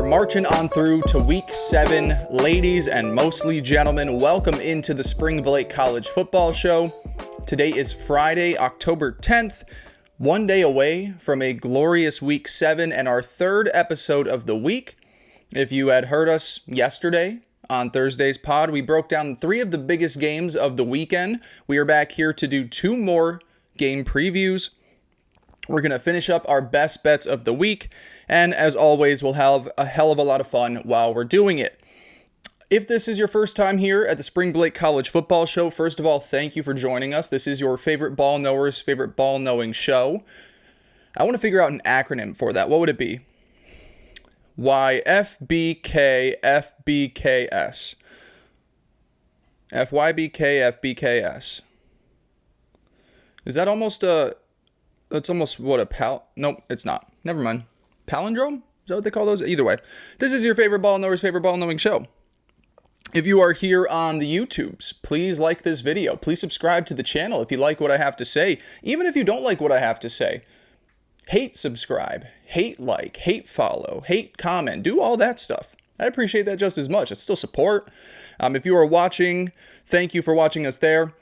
marching on through to week 7. Ladies and mostly gentlemen, welcome into the SpringBlake College Football Show. Today is Friday, October 10th, one day away from a glorious week 7 and our third episode of the week. If you had heard us yesterday on Thursday's pod, we broke down 3 of the biggest games of the weekend. We are back here to do 2 more game previews. We're going to finish up our best bets of the week, and as always, we'll have a hell of a lot of fun while we're doing it. If this is your first time here at the SpringBlake College Football Show, first of all, thank you for joining us. This is your favorite ball knower's favorite ball knowing show. I want to figure out an acronym for that. What would it be? YFBKFBKS. FYBKFBKS. Is that almost a... That's almost what a Nope, it's not. Never mind. Palindrome? Is that what they call those? Either way, this is your favorite ball knower's favorite ball knowing show. If you are here on the YouTubes, please like this video. Please subscribe to the channel if you like what I have to say. Even if you don't like what I have to say. Hate subscribe, hate like, hate follow, hate comment, do all that stuff. I appreciate that just as much. It's still support. If you are watching, thank you for watching us there.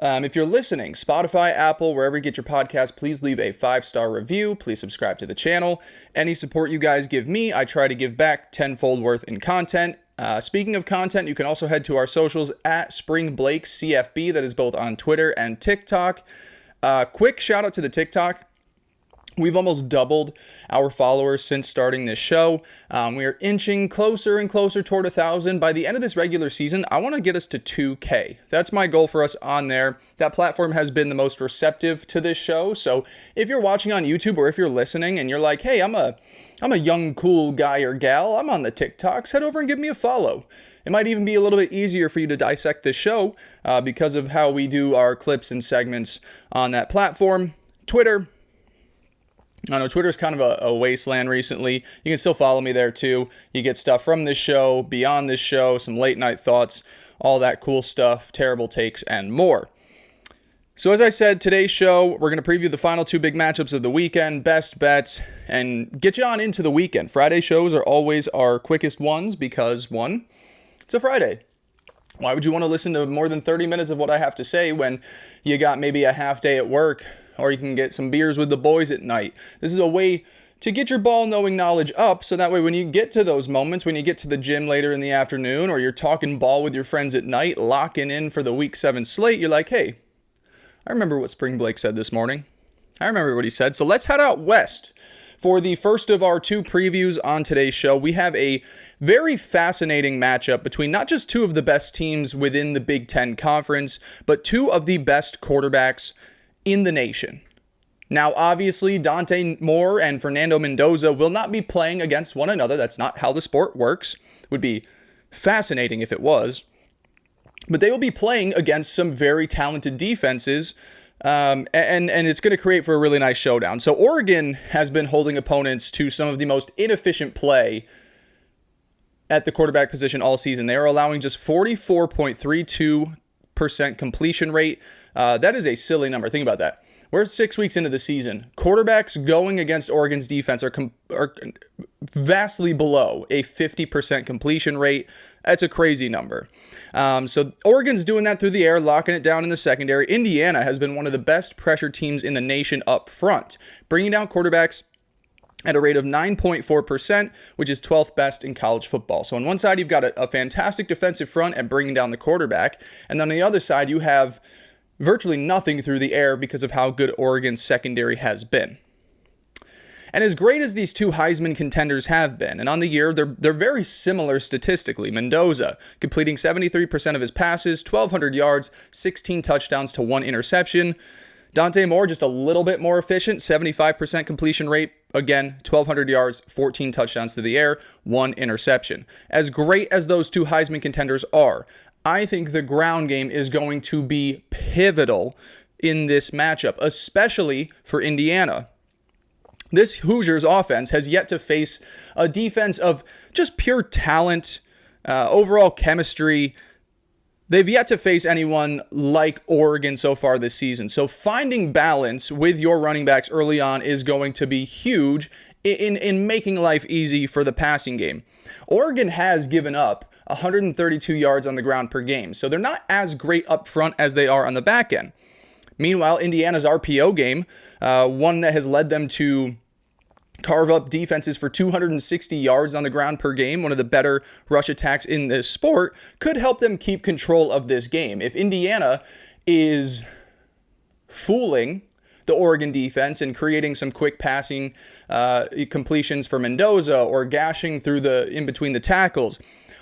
If you're listening, Spotify, Apple, wherever you get your podcasts, please leave a 5-star review. Please subscribe to the channel. Any support you guys give me, I try to give back tenfold worth in content. Speaking of content, you can also head to our socials at SpringBlake CFB. That is both on Twitter and TikTok. Quick shout out to the TikTok. We've almost doubled our followers since starting this show. We are inching closer and closer toward 1,000. By the end of this regular season, I want to get us to 2K. That's my goal for us on there. That platform has been the most receptive to this show. So if you're watching on YouTube or if you're listening and you're like, hey, I'm a young, cool guy or gal, I'm on the TikToks, head over and give me a follow. It might even be a little bit easier for you to dissect this show because of how we do our clips and segments on that platform. Twitter. I know Twitter's kind of a wasteland recently. You can still follow me there too. You get stuff from this show, beyond this show, some late night thoughts, all that cool stuff, terrible takes, and more. So as I said, today's show, we're going to preview the final 2 big matchups of the weekend, best bets, and get you on into the weekend. Friday shows are always our quickest ones because, 1, it's a Friday. Why would you want to listen to more than 30 minutes of what I have to say when you got maybe a half day at work? Or you can get some beers with the boys at night. This is a way to get your ball knowing knowledge up so that way when you get to those moments, when you get to the gym later in the afternoon or you're talking ball with your friends at night, locking in for the week 7 slate, you're like, hey, I remember what SpringBlake said this morning. I remember what he said. So let's head out west for the first of our 2 previews on today's show. We have a very fascinating matchup between not just 2 of the best teams within the Big Ten Conference, but 2 of the best quarterbacks in the nation. Now, obviously, Dante Moore and Fernando Mendoza will not be playing against one another. That's not how the sport works. It would be fascinating if it was. But they will be playing against some very talented defenses, and it's going to create for a really nice showdown. So Oregon has been holding opponents to some of the most inefficient play at the quarterback position all season. They are allowing just 44.32% completion rate. That is a silly number. Think about that. We're 6 weeks into the season. Quarterbacks going against Oregon's defense are vastly below a 50% completion rate. That's a crazy number. So Oregon's doing that through the air, locking it down in the secondary. Indiana has been one of the best pressure teams in the nation up front, bringing down quarterbacks at a rate of 9.4%, which is 12th best in college football. So on one side, you've got a fantastic defensive front at bringing down the quarterback. And then on the other side, you have virtually nothing through the air because of how good Oregon's secondary has been. And as great as these 2 Heisman contenders have been, and on the year, they're very similar statistically. Mendoza completing 73% of his passes, 1,200 yards, 16 touchdowns to 1 interception. Dante Moore just a little bit more efficient, 75% completion rate. Again, 1,200 yards, 14 touchdowns to the air, 1 interception. As great as those 2 Heisman contenders are, I think the ground game is going to be pivotal in this matchup, especially for Indiana. This Hoosiers offense has yet to face a defense of just pure talent, overall chemistry, They've yet to face anyone like Oregon so far this season. So finding balance with your running backs early on is going to be huge in making life easy for the passing game. Oregon has given up 132 yards on the ground per game, so they're not as great up front as they are on the back end. Meanwhile, Indiana's RPO game, one that has led them to carve up defenses for 260 yards on the ground per game, one of the better rush attacks in this sport, could help them keep control of this game. If Indiana is fooling the Oregon defense and creating some quick passing completions for Mendoza or gashing through in between the tackles,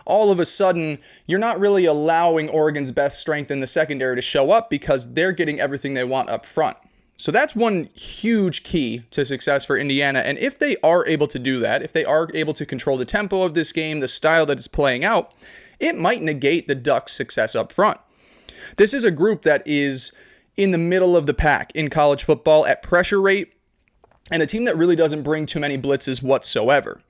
all of a sudden, you're not really allowing Oregon's best strength in the secondary to show up because they're getting everything they want up front. So that's one huge key to success for Indiana. And if they are able to do that, if they are able to control the tempo of this game, the style that it's playing out, it might negate the Ducks' success up front. This is a group that is in the middle of the pack in college football at pressure rate, and a team that really doesn't bring too many blitzes whatsoever.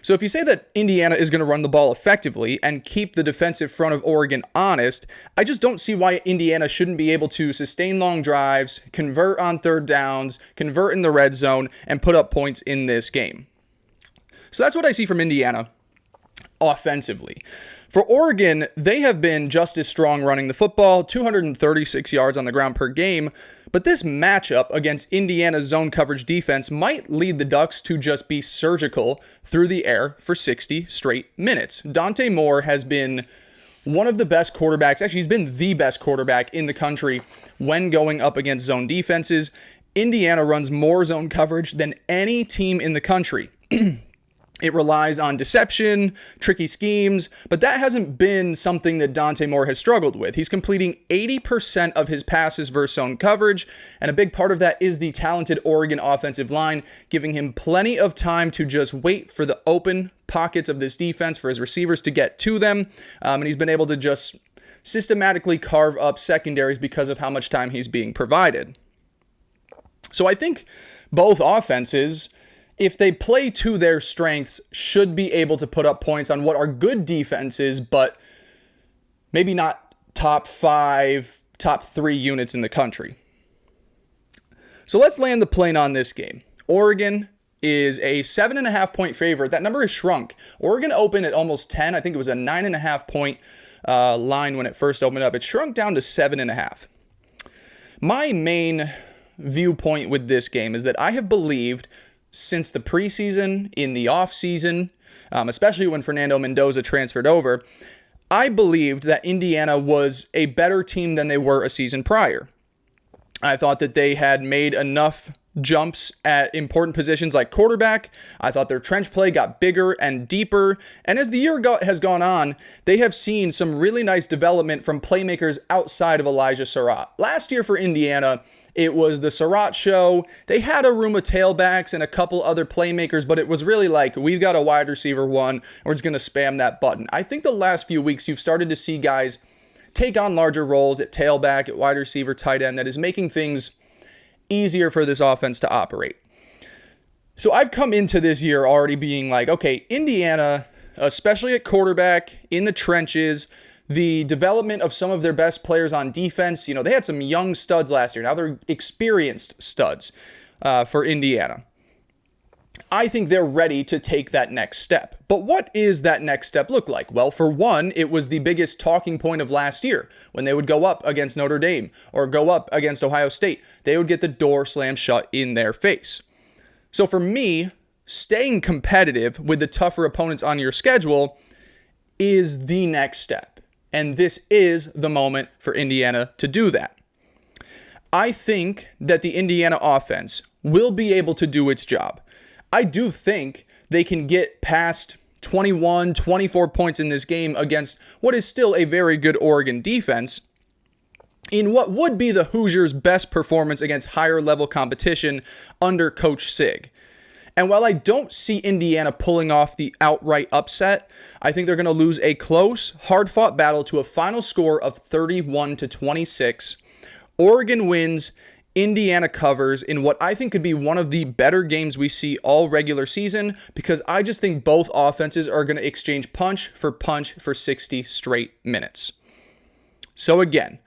So if you say that Indiana is going to run the ball effectively and keep the defensive front of Oregon honest, I just don't see why Indiana shouldn't be able to sustain long drives, convert on third downs, convert in the red zone, and put up points in this game. So that's what I see from Indiana offensively. For Oregon, they have been just as strong running the football, 236 yards on the ground per game, but this matchup against Indiana's zone coverage defense might lead the Ducks to just be surgical through the air for 60 straight minutes. Dante Moore has been one of the best quarterbacks. Actually, he's been the best quarterback in the country when going up against zone defenses. Indiana runs more zone coverage than any team in the country. It relies on deception, tricky schemes, but that hasn't been something that Dante Moore has struggled with. He's completing 80% of his passes versus zone coverage, and a big part of that is the talented Oregon offensive line, giving him plenty of time to just wait for the open pockets of this defense for his receivers to get to them, and he's been able to just systematically carve up secondaries because of how much time he's being provided. So I think both offenses, if they play to their strengths, should be able to put up points on what are good defenses, but maybe not top 5, top 3 units in the country. So let's land the plane on this game. Oregon is a 7.5 point favorite. That number has shrunk. Oregon opened at almost 10. I think it was a 9.5 point line when it first opened up. It shrunk down to 7.5. My main viewpoint with this game is that I have believed since the preseason, in the offseason, especially when Fernando Mendoza transferred over, I believed that Indiana was a better team than they were a season prior. I thought that they had made enough jumps at important positions like quarterback. I thought their trench play got bigger and deeper. And as the year has gone on, they have seen some really nice development from playmakers outside of Elijah Surratt. Last year for Indiana, it was the Surratt show. They had a room of tailbacks and a couple other playmakers, but it was really like, we've got a wide receiver one, and we're just going to spam that button. I think the last few weeks, you've started to see guys take on larger roles at tailback, at wide receiver, tight end, that is making things easier for this offense to operate. So I've come into this year already being like, okay, Indiana, especially at quarterback, in the trenches, the development of some of their best players on defense, they had some young studs last year. Now they're experienced studs for Indiana. I think they're ready to take that next step. But what is that next step look like? Well, for one, it was the biggest talking point of last year. When they would go up against Notre Dame or go up against Ohio State, they would get the door slammed shut in their face. So for me, staying competitive with the tougher opponents on your schedule is the next step. And this is the moment for Indiana to do that. I think that the Indiana offense will be able to do its job. I do think they can get past 21, 24 points in this game against what is still a very good Oregon defense in what would be the Hoosiers' best performance against higher level competition under Coach Sig. And while I don't see Indiana pulling off the outright upset, I think they're going to lose a close, hard-fought battle to a final score of 31-26. Oregon wins, Indiana covers in what I think could be one of the better games we see all regular season, because I just think both offenses are going to exchange punch for 60 straight minutes. So again,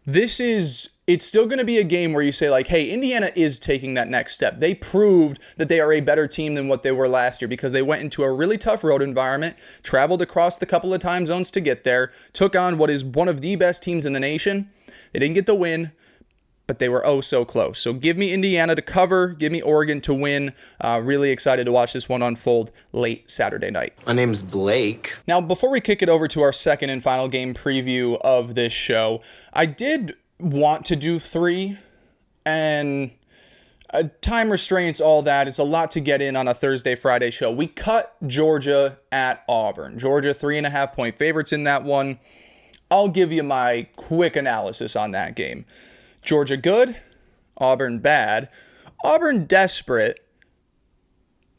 it's still going to be a game where you say like, hey, Indiana is taking that next step. They proved that they are a better team than what they were last year because they went into a really tough road environment, traveled across the couple of time zones to get there, took on what is one of the best teams in the nation. They didn't get the win, but they were oh so close. So give me Indiana to cover, give me Oregon to win. Really excited to watch this one unfold late Saturday night. My name's Blake. Now, before we kick it over to our second and final game preview of this show, I did want to do 3, and time restraints, all that. It's a lot to get in on a Thursday, Friday show. We cut Georgia at Auburn. Georgia 3.5-point favorites in that one. I'll give you my quick analysis on that game. Georgia good, Auburn bad. Auburn desperate,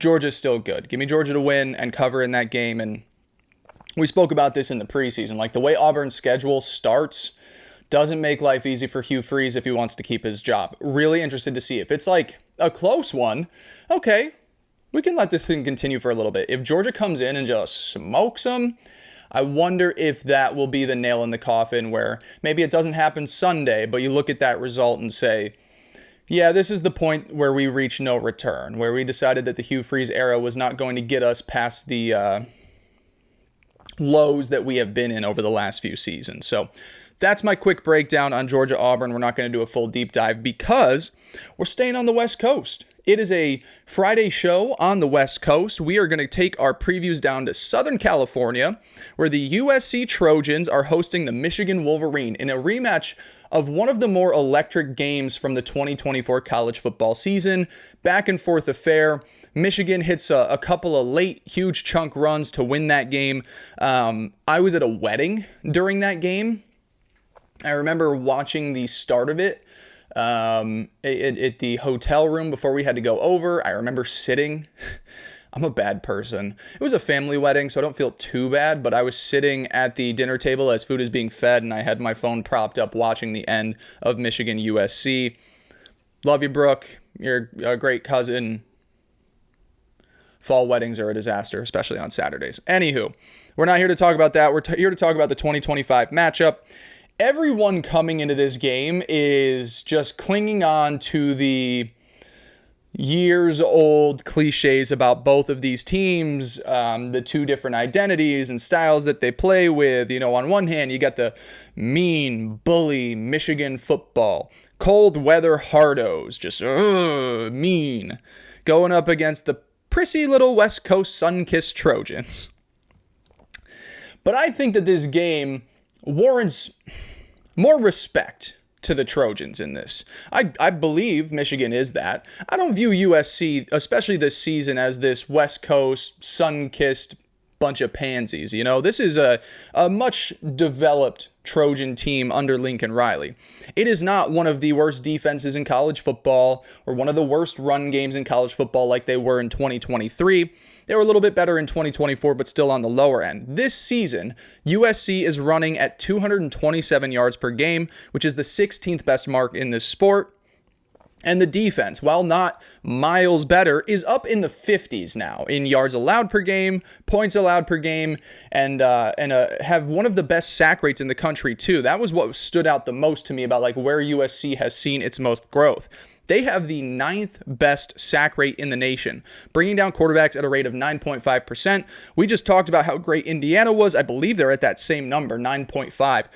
Georgia still good. Give me Georgia to win and cover in that game. And we spoke about this in the preseason. Like the way Auburn's schedule starts doesn't make life easy for Hugh Freeze if he wants to keep his job. Really interested to see. If it's like a close one, okay, we can let this thing continue for a little bit. If Georgia comes in and just smokes them, I wonder if that will be the nail in the coffin where maybe it doesn't happen Sunday, but you look at that result and say, yeah, this is the point where we reach no return, where we decided that the Hugh Freeze era was not going to get us past the lows that we have been in over the last few seasons. So that's my quick breakdown on Georgia-Auburn. We're not going to do a full deep dive because we're staying on the West Coast. It is a Friday show on the West Coast. We are going to take our previews down to Southern California, where the USC Trojans are hosting the Michigan Wolverine in a rematch of one of the more electric games from the 2024 college football season. Back and forth affair. Michigan hits a couple of late, huge chunk runs to win that game. I was at a wedding during that game. I remember watching the start of it at the hotel room before we had to go over. I remember sitting. I'm a bad person. It was a family wedding, so I don't feel too bad, but I was sitting at the dinner table as food is being fed, and I had my phone propped up watching the end of Michigan USC. Love you, Brooke. You're a great cousin. Fall weddings are a disaster, especially on Saturdays. Anywho, we're not here to talk about that. We're here to talk about the 2025 matchup. Everyone coming into this game is just clinging on to the years-old cliches about both of these teams, the two different identities and styles that they play with. You know, on one hand, you got the mean, bully Michigan football, cold weather hardos, just mean, going up against the prissy little West Coast sun-kissed Trojans. But I think that this game warrants more respect to the Trojans in this. I believe Michigan is that. I don't view USC, especially this season, as this West Coast sun-kissed bunch of pansies. You know, this is a much developed Trojan team under Lincoln Riley. It is not one of the worst defenses in college football or one of the worst run games in college football like they were in 2023. They were a little bit better in 2024, but still on the lower end. This season, USC is running at 227 yards per game, which is the 16th best mark in this sport. And the defense, while not miles better, is up in the 50s now in yards allowed per game, points allowed per game, and have one of the best sack rates in the country too. That was what stood out the most to me about like where USC has seen its most growth. They have the 9th best sack rate in the nation, bringing down quarterbacks at a rate of 9.5%. We just talked about how great Indiana was. I believe they're at that same number, 9.5.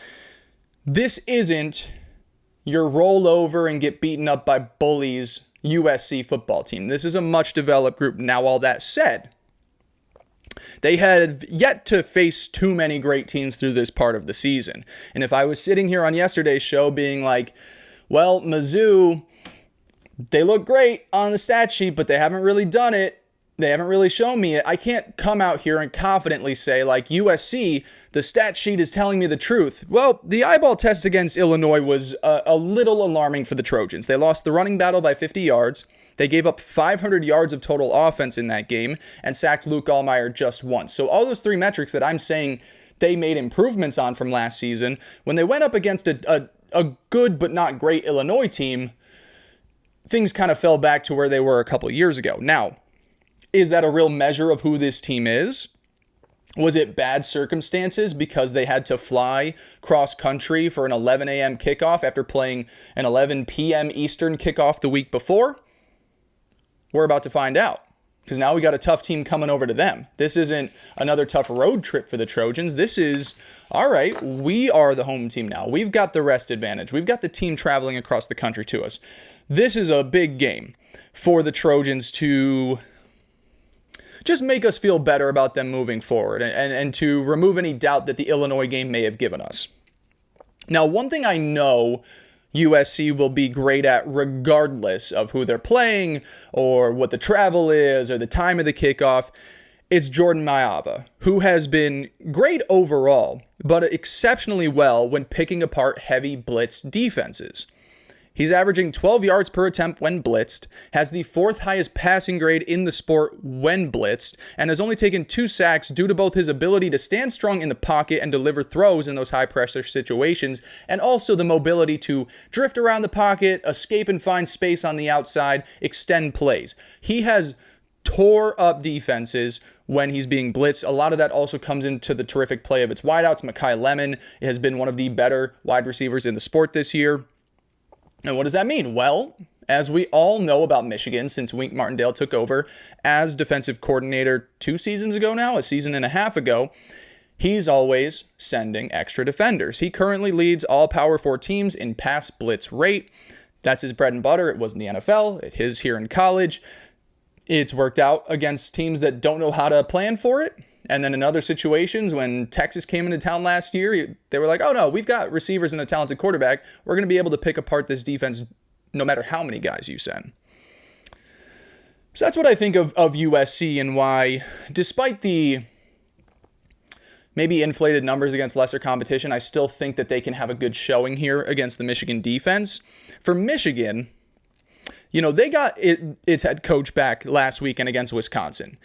This isn't your roll over and get beaten up by bullies USC football team. This is a much developed group. Now, all that said, they had yet to face too many great teams through this part of the season. And if I was sitting here on yesterday's show being like, well, Mizzou, they look great on the stat sheet, but they haven't really done it. They haven't really shown me it. I can't come out here and confidently say, like, USC, the stat sheet is telling me the truth. Well, the eyeball test against Illinois was a little alarming for the Trojans. They lost the running battle by 50 yards. They gave up 500 yards of total offense in that game and sacked Luke Allmeyer just once. So all those three metrics that I'm saying they made improvements on from last season, when they went up against a good but not great Illinois team, things kind of fell back to where they were a couple years ago. Now, is that a real measure of who this team is? Was it bad circumstances because they had to fly cross country for an 11 a.m. kickoff after playing an 11 p.m. Eastern kickoff the week before? We're about to find out, because now we got a tough team coming over to them. This isn't another tough road trip for the Trojans. This is, all right, we are the home team now. We've got the rest advantage. We've got the team traveling across the country to us. This is a big game for the Trojans to just make us feel better about them moving forward and to remove any doubt that the Illinois game may have given us. Now, one thing I know USC will be great at regardless of who they're playing or what the travel is or the time of the kickoff, it's Jordan Mailata, who has been great overall, but exceptionally well when picking apart heavy blitz defenses. He's averaging 12 yards per attempt when blitzed, has the 4th highest passing grade in the sport when blitzed, and has only taken 2 sacks due to both his ability to stand strong in the pocket and deliver throws in those high-pressure situations, and also the mobility to drift around the pocket, escape and find space on the outside, extend plays. He has tore up defenses when he's being blitzed. A lot of that also comes into the terrific play of its wideouts. Mekhi Lemon has been one of the better wide receivers in the sport this year. And what does that mean? Well, as we all know about Michigan since Wink Martindale took over as defensive coordinator 2 seasons ago now, a season and a half ago, he's always sending extra defenders. He currently leads all Power 4 teams in pass blitz rate. That's his bread and butter. It was in the NFL. It is here in college. It's worked out against teams that don't know how to plan for it. And then in other situations, when Texas came into town last year, they were like, oh no, we've got receivers and a talented quarterback. We're going to be able to pick apart this defense no matter how many guys you send. So that's what I think of USC and why, despite the maybe inflated numbers against lesser competition, I still think that they can have a good showing here against the Michigan defense. For Michigan, you know, they got its head coach back last weekend against Wisconsin.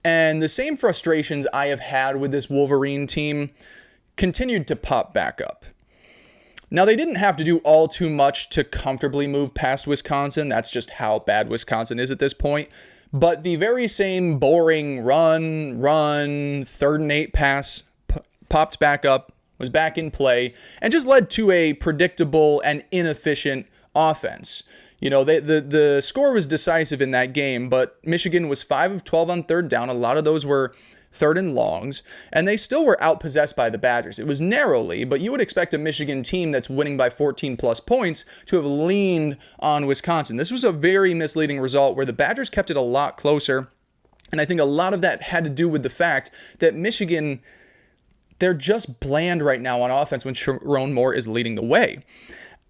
And the same frustrations I have had with this Wolverine team continued to pop back up. Now, they didn't have to do all too much to comfortably move past Wisconsin. That's just how bad Wisconsin is at this point. But the very same boring run, 3rd and 8 pass popped back up, was back in play, and just led to a predictable and inefficient offense. You know, the score was decisive in that game, but Michigan was 5 of 12 on 3rd down. A lot of those were 3rd and longs, and they still were outpossessed by the Badgers. It was narrowly, but you would expect a Michigan team that's winning by 14-plus points to have leaned on Wisconsin. This was a very misleading result where the Badgers kept it a lot closer, and I think a lot of that had to do with the fact that Michigan, they're just bland right now on offense when Sharon Moore is leading the way.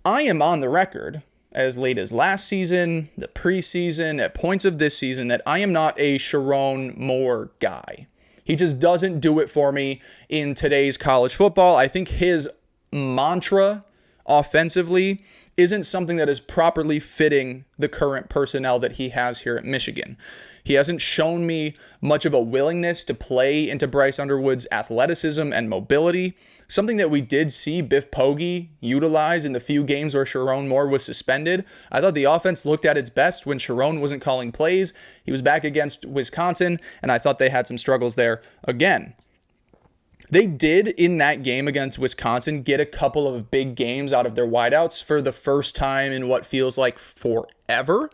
I am on the record as late as last season, the preseason, at points of this season, that I am not a Sharon Moore guy. He just doesn't do it for me in today's college football. I think his mantra offensively isn't something that is properly fitting the current personnel that he has here at Michigan. He hasn't shown me much of a willingness to play into Bryce Underwood's athleticism and mobility, something that we did see Biff Poggi utilize in the few games where Sharon Moore was suspended. I thought the offense looked at its best when Sharon wasn't calling plays. He was back against Wisconsin, and I thought they had some struggles there again. They did, in that game against Wisconsin, get a couple of big games out of their wideouts for the first time in what feels like forever.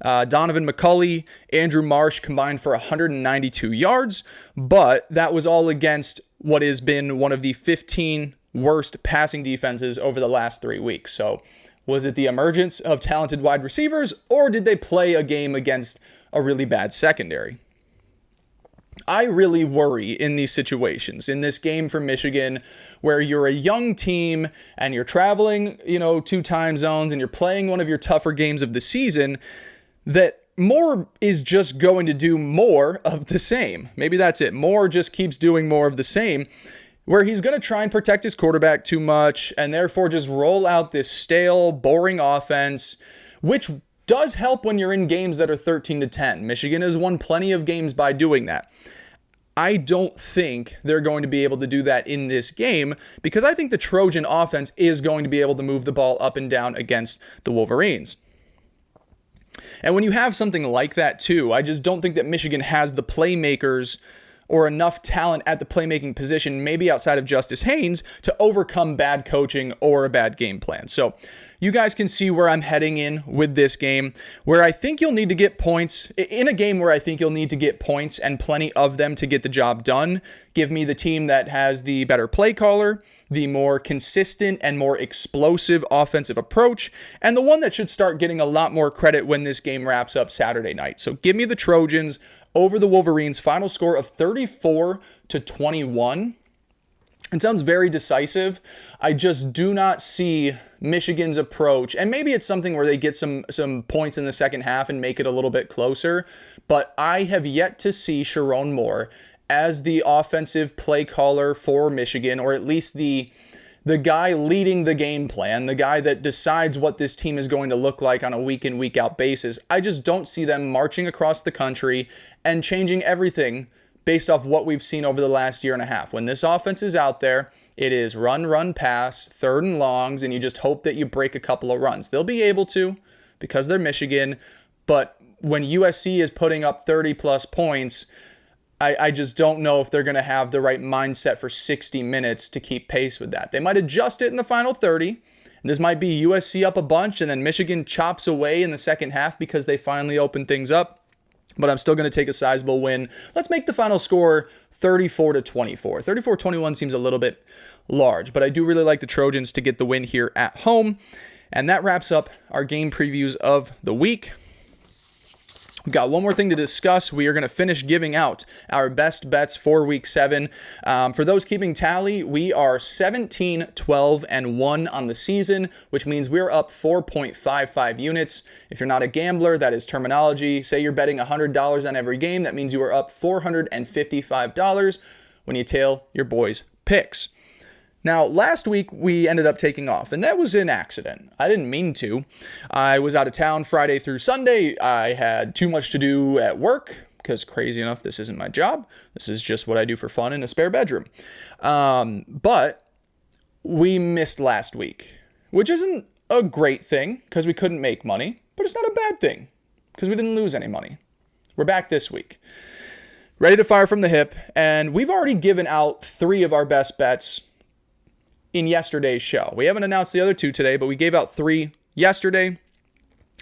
Donovan McCulley, Andrew Marsh combined for 192 yards, but that was all against what has been one of the 15 worst passing defenses over the last 3 weeks. So was it the emergence of talented wide receivers, or did they play a game against a really bad secondary? I really worry in these situations, in this game for Michigan, where you're a young team and you're traveling, 2 time zones and you're playing one of your tougher games of the season, that Moore is just going to do more of the same. Maybe that's it. Moore just keeps doing more of the same, where he's going to try and protect his quarterback too much and therefore just roll out this stale, boring offense, which does help when you're in games that are 13-10. Michigan has won plenty of games by doing that. I don't think they're going to be able to do that in this game because I think the Trojan offense is going to be able to move the ball up and down against the Wolverines. And when you have something like that too, I just don't think that Michigan has the playmakers or enough talent at the playmaking position, maybe outside of Justice Haynes, to overcome bad coaching or a bad game plan. So you guys can see where I'm heading in with this game, where I think you'll need to get points. In a game where I think you'll need to get points and plenty of them to get the job done, give me the team that has the better play caller, the more consistent and more explosive offensive approach, and the one that should start getting a lot more credit when this game wraps up Saturday night. So give me the Trojans over the Wolverines. Final score of 34-21. It sounds very decisive. I just do not see Michigan's approach, and maybe it's something where they get some points in the second half and make it a little bit closer, but I have yet to see Sharon Moore as the offensive play caller for Michigan, or at least the guy leading the game plan, the guy that decides what this team is going to look like on a week in, week out basis. I just don't see them marching across the country and changing everything based off what we've seen over the last year and a half. When this offense is out there, it is run, pass, third and longs, and you just hope that you break a couple of runs. They'll be able to because they're Michigan, but when USC is putting up 30-plus points, I just don't know if they're going to have the right mindset for 60 minutes to keep pace with that. They might adjust it in the final 30. And this might be USC up a bunch, and then Michigan chops away in the second half because they finally open things up. But I'm still going to take a sizable win. Let's make the final score 34-24. 34-21 seems a little bit large, but I do really like the Trojans to get the win here at home. And that wraps up our game previews of the week. We've got one more thing to discuss. We are going to finish giving out our best bets for Week 7. For those keeping tally, we are 17-12-1 on the season, which means we're up 4.55 units. If you're not a gambler, that is terminology. Say you're betting $100 on every game. That means you are up $455 when you tail your boys' picks. Now, last week, we ended up taking off, and that was an accident. I didn't mean to. I was out of town Friday through Sunday. I had too much to do at work, because crazy enough, this isn't my job. This is just what I do for fun in a spare bedroom. But we missed last week, which isn't a great thing, because we couldn't make money, but it's not a bad thing, because we didn't lose any money. We're back this week, ready to fire from the hip, and we've already given out 3 of our best bets in yesterday's show. We haven't announced the other 2 today, but we gave out 3 yesterday.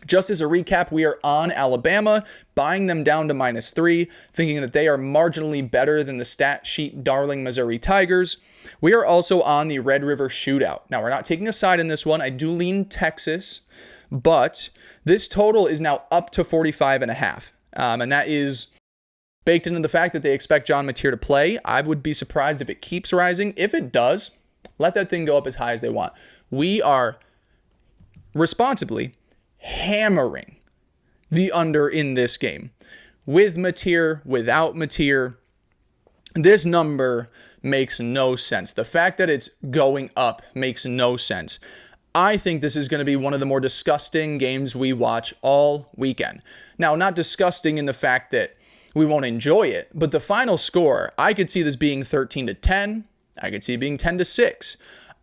Just as a recap, we are on Alabama, buying them down to -3, thinking that they are marginally better than the stat sheet darling Missouri Tigers. We are also on the Red River Shootout. Now, we're not taking a side in this one. I do lean Texas, but this total is now up to 45.5. And that is baked into the fact that they expect John Mateer to play. I would be surprised if it keeps rising. If it does, let that thing go up as high as they want. We are responsibly hammering the under in this game. With Mateer, without Mateer, this number makes no sense. The fact that it's going up makes no sense. I think this is going to be one of the more disgusting games we watch all weekend. Now, not disgusting in the fact that we won't enjoy it, but the final score, I could see this being 13-10. I could see it being 10-6.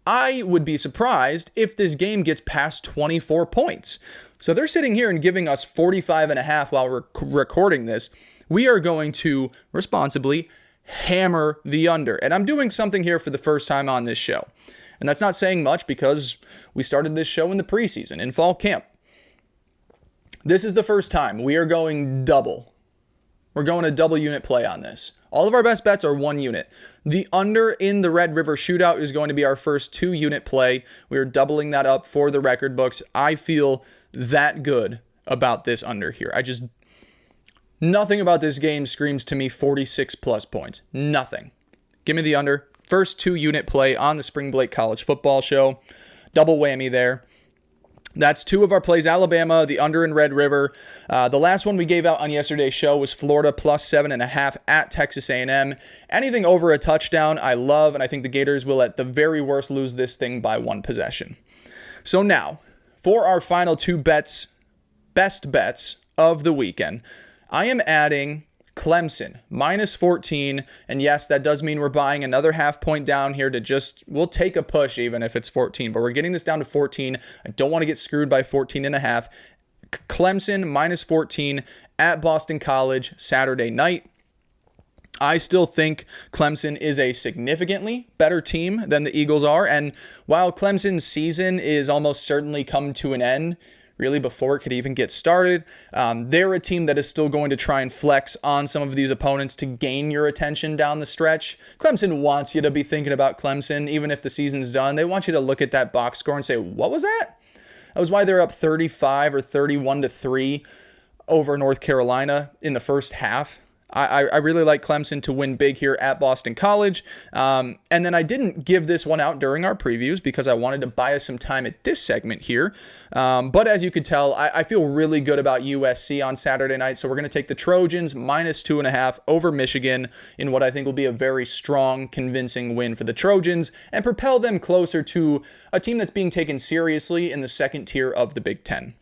I would be surprised if this game gets past 24 points. So they're sitting here and giving us 45.5 while we're recording this. We are going to responsibly hammer the under. And I'm doing something here for the first time on this show. And that's not saying much because we started this show in the preseason, in fall camp. This is the first time we are going double. We're going a double unit play on this. All of our best bets are 1 unit. The under in the Red River Shootout is going to be our first 2-unit play. We are doubling that up for the record books. I feel that good about this under here. Nothing about this game screams to me 46-plus points. Nothing. Give me the under. First 2-unit play on the SpringBlake College Football Show. Double whammy there. That's 2 of our plays. Alabama, the under in Red River. The last one we gave out on yesterday's show was Florida plus 7.5 at Texas A&M. Anything over a touchdown, I love, and I think the Gators will at the very worst lose this thing by 1 possession. So now, for our final 2 bets, best bets of the weekend, I am adding Clemson, -14, and yes, that does mean we're buying another half point down here we'll take a push even if it's 14, but we're getting this down to 14. I don't want to get screwed by 14.5. Clemson, -14 at Boston College, Saturday night. I still think Clemson is a significantly better team than the Eagles are. And while Clemson's season is almost certainly come to an end, really before it could even get started, they're a team that is still going to try and flex on some of these opponents to gain your attention down the stretch. Clemson wants you to be thinking about Clemson, even if the season's done. They want you to look at that box score and say, what was that? That was why they're up 35 or 31-3 over North Carolina in the first half. I really like Clemson to win big here at Boston College. And then I didn't give this one out during our previews because I wanted to buy us some time at this segment here. But as you could tell, I feel really good about USC on Saturday night. So we're going to take the Trojans -2.5 over Michigan in what I think will be a very strong, convincing win for the Trojans and propel them closer to a team that's being taken seriously in the second tier of the Big Ten.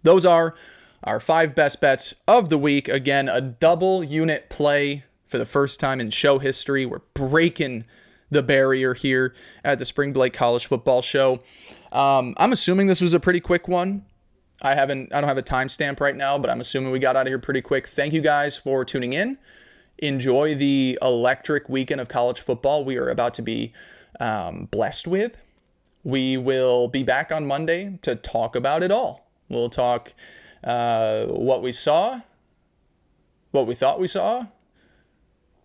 Those are our 5 best bets of the week. Again, a double unit play for the first time in show history. We're breaking the barrier here at the SpringBlake College Football Show. I'm assuming this was a pretty quick one. I don't have a timestamp right now, but I'm assuming we got out of here pretty quick. Thank you guys for tuning in. Enjoy the electric weekend of college football we are about to be blessed with. We will be back on Monday to talk about it all. We'll talk what we saw, what we thought we saw,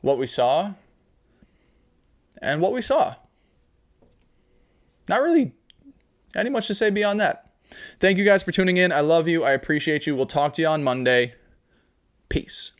what we saw, and what we saw. Not really any much to say beyond that. Thank you guys for tuning in. I love you. I appreciate you. We'll talk to you on Monday. Peace.